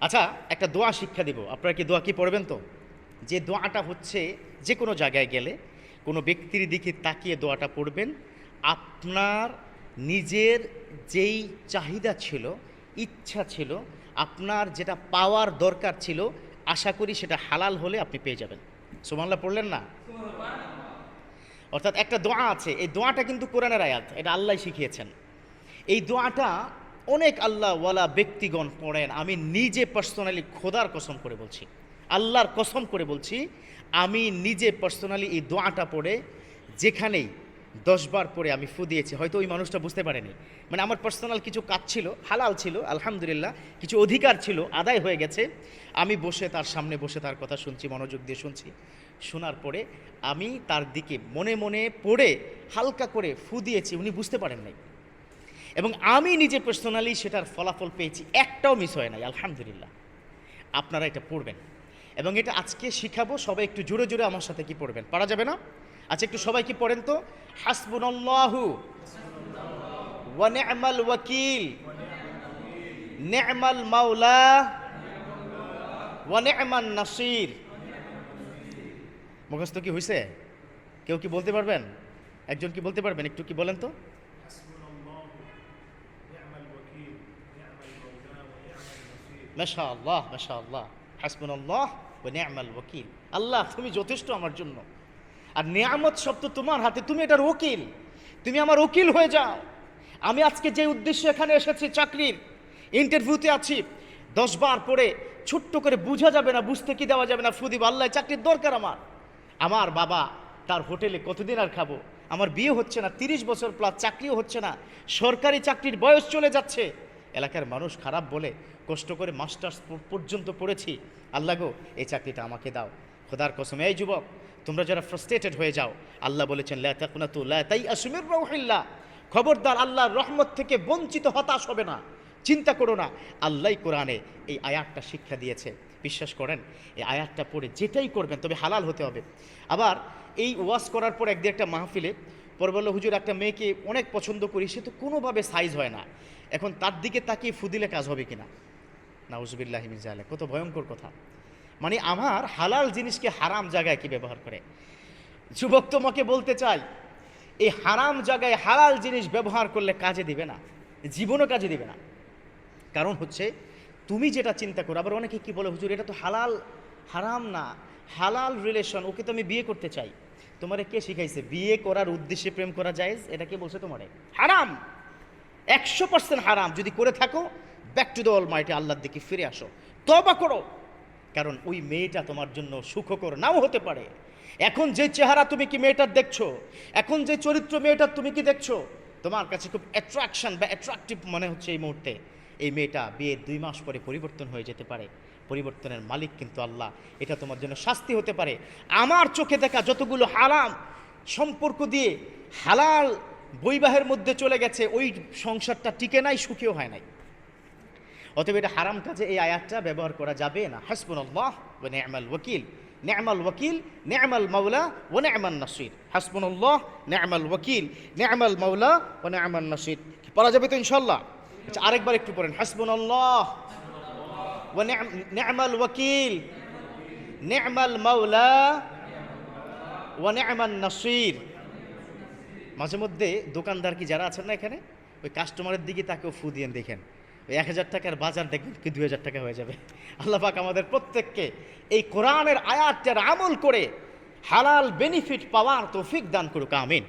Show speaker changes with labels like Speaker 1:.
Speaker 1: আচ্ছা, একটা দোয়া শিক্ষা দিব। আপনারা কি দোয়া কি পড়বেন তো? যে দোয়াটা হচ্ছে যে কোনো জায়গায় গেলে কোনো ব্যক্তির দিকে তাকিয়ে দোয়াটা পড়বেন। আপনার নিজের যেই চাহিদা ছিল, ইচ্ছা ছিল, আপনার যেটা পাওয়ার দরকার ছিল, আশা করি সেটা হালাল হলে আপনি পেয়ে যাবেন। সুবহানাল্লাহ পড়লেন না? অর্থাৎ একটা দোয়া আছে, এই দোয়াটা কিন্তু কোরআনের আয়াত, এটা আল্লাহ শিখিয়েছেন। এই দোয়াটা অনেক আল্লাহওয়ালা ব্যক্তিগণ পড়েন। আমি নিজে পার্সোনালি খোদার কসম করে বলছি, আল্লাহর কসম করে বলছি, আমি নিজে পার্সোনালি এই দোয়াটা পড়ে যেখানেই 10 বার পরে আমি ফু দিয়েছি। হয়তো ওই মানুষটা বুঝতে পারেনি, মানে আমার পার্সোনাল কিছু কাজ ছিল, হালাল ছিল, আলহামদুলিল্লাহ, কিছু অধিকার ছিল, আদায় হয়ে গেছে। আমি বসে তার সামনে বসে তার কথা শুনছি, মনোযোগ দিয়ে শুনছি। শোনার পরে আমি তার দিকে মনে মনে পড়ে হালকা করে ফু দিয়েছি, উনি বুঝতে পারেন নাই, এবং আমি নিজে পার্সোনালি সেটার ফলাফল পেয়েছি, একটাও মিস হয় নাই, আলহামদুলিল্লাহ। আপনারা এটা পড়বেন এবং এটা আজকে শিখাবো। সবাই একটু জোরে জোরে আমার সাথে কি পড়বেন, পারা যাবে না? আচ্ছা, একটু সবাই কি পড়েন তো? হাসবুনাল্লাহু ওয়া নি'মাল ওয়াকিল, নি'মাল মাওলা ওয়া নি'মান নাসির। মুখস্থ কি হয়েছে? কেউ কি বলতে পারবেন? একজন কি বলতে পারবেন? একটু কি বলেন তো। মাশাআল্লাহ, মাশাআল্লাহ। হাসবুনাল্লাহ ওয়া নি'মাল ওয়াকিল। আল্লাহ, তুমি যথেষ্ট আমার জন্য, আর নিয়ামত সব তো তোমার হাতে, তুমি এটার ওকিল, তুমি আমার ওকিল হয়ে যাও। আমি আজকে যে উদ্দেশ্যে এখানে এসেছি, চাকরির ইন্টারভিউতে আছি, 10 বার পরে ছোট্ট করে বোঝা যাবে না, বুঝতে কি দেওয়া যাবে না, ফু দিব, আল্লাহ চাকরির দরকার আমার। আমার বাবা তার হোটেলে কতদিন আর খাবো, আমার বিয়ে হচ্ছে না, 30 বছর প্লাস চাকরিও হচ্ছে না, সরকারি চাকরির বয়স চলে যাচ্ছে, এলাকার মানুষ খারাপ বলে, কষ্ট করে মাস্টার্স পর্যন্ত পড়েছি, আল্লাহ গো এই চাকরিটা আমাকে দাও। খোদার কসম, এই যুবক, তোমরা যারা ফ্রাস্ট্রেটেড হয়ে যাও, আল্লাহ বলেছেন লা তাকনাতু লা তাইয়াসু মির রাউহিল্লাহ, খবরদার আল্লাহর রহমত থেকে বঞ্চিত হতাশ হবে না, চিন্তা করো না। আল্লাহ কোরআনে এই আয়াতটা শিক্ষা দিয়েছে। বিশ্বাস করেন, এই আয়াতটা পড়ে যেটাই করবেন তবে হালাল হতে হবে। আবার এই ওয়াজ করার পর একদিন একটা মাহফিলে পরে বলল, হুজুর একটা মেয়েকে অনেক পছন্দ করি, সে তো কোনোভাবে সাইজ হয় না, এখন তার দিকে তাকিয়ে ফু দিলে কাজ হবে কিনা? নাউজুবিল্লাহি মিন যালিক। কত ভয়ঙ্কর কথা! মানে আমার হালাল জিনিসকে হারাম জায়গায় কি ব্যবহার করে। যুবক, তোমাকে বলতে চাই, এই হারাম জায়গায় হালাল জিনিস ব্যবহার করলে কাজে দিবে না, জীবনও কাজে দিবে না। কারণ হচ্ছে তুমি যেটা চিন্তা করো। আবার অনেকে কি বলে, হুজুর এটা তো হালাল, হারাম না, হালাল রিলেশন, ওকে তো আমি বিয়ে করতে চাই। তোমারে কে শিখাইছে বিয়ে করার উদ্দেশ্যে প্রেম করা জায়েজ? এটা কে বলছে তোমারে? হারাম, 100% হারাম। যদি করে থাকো, ব্যাক টু দ্য অলমাইটি, আল্লাহর দিকে ফিরে আসো, তওবা করো। কারণ ওই মেয়েটা তোমার জন্য সুখকর নাও হতে পারে। এখন যে চেহারা তুমি কি মেয়েটার দেখছো, এখন যে চরিত্র মেয়েটার তুমি কি দেখছো, তোমার কাছে খুব অ্যাট্রাকশন বা অ্যাট্রাকটিভ মনে হচ্ছে এই মুহূর্তে, এই মেয়েটা বিয়ের 2 মাস পরে পরিবর্তন হয়ে যেতে পারে। পরিবর্তনের মালিক কিন্তু আল্লাহ। এটা তোমার জন্য শাস্তি হতে পারে। আমার চোখে দেখা যতগুলো হারাম সম্পর্ক দিয়ে হালাল বৈবাহের মধ্যে চলে গেছে, ওই সংসারটা টিকে নাই, সুখেও হয় নাই। অতএব এটা হারাম কাজে এই আয়াতটা ব্যবহার করা যাবে না। হাসবুনাল্লাহ ওয়া নি'মাল ওয়াকিল, নি'মাল ওয়াকিল, নি'মাল মাওলা ওয়া নি'মান নাসির। হাসবুনাল্লাহ, নি'মাল ওয়াকিল, নি'মাল মাওলা ওয়া নি'মান নাসির। পড়া যাবে তো ইনশাআল্লাহ? আচ্ছা, আরেকবার একটু পড়েন। হাসবুনাল্লাহ ওয়া নি'মাল ওয়াকিল, নি'মাল মাওলা ওয়া নি'মান নাসির। মাঝে মধ্যে দোকানদার কি যারা আছেন না এখানে, ওই কাস্টমারের দিকে তাকেও ফু দিয়ে দেখেন, ওই 1000 টাকার বাজার দেখবেন কি 2000 টাকা হয়ে যাবে। আল্লাহ পাক আমাদের প্রত্যেককে এই কোরআনের আয়াতটার আমল করে হালাল বেনিফিট পাওয়ার তৌফিক দান করুক, আমিন।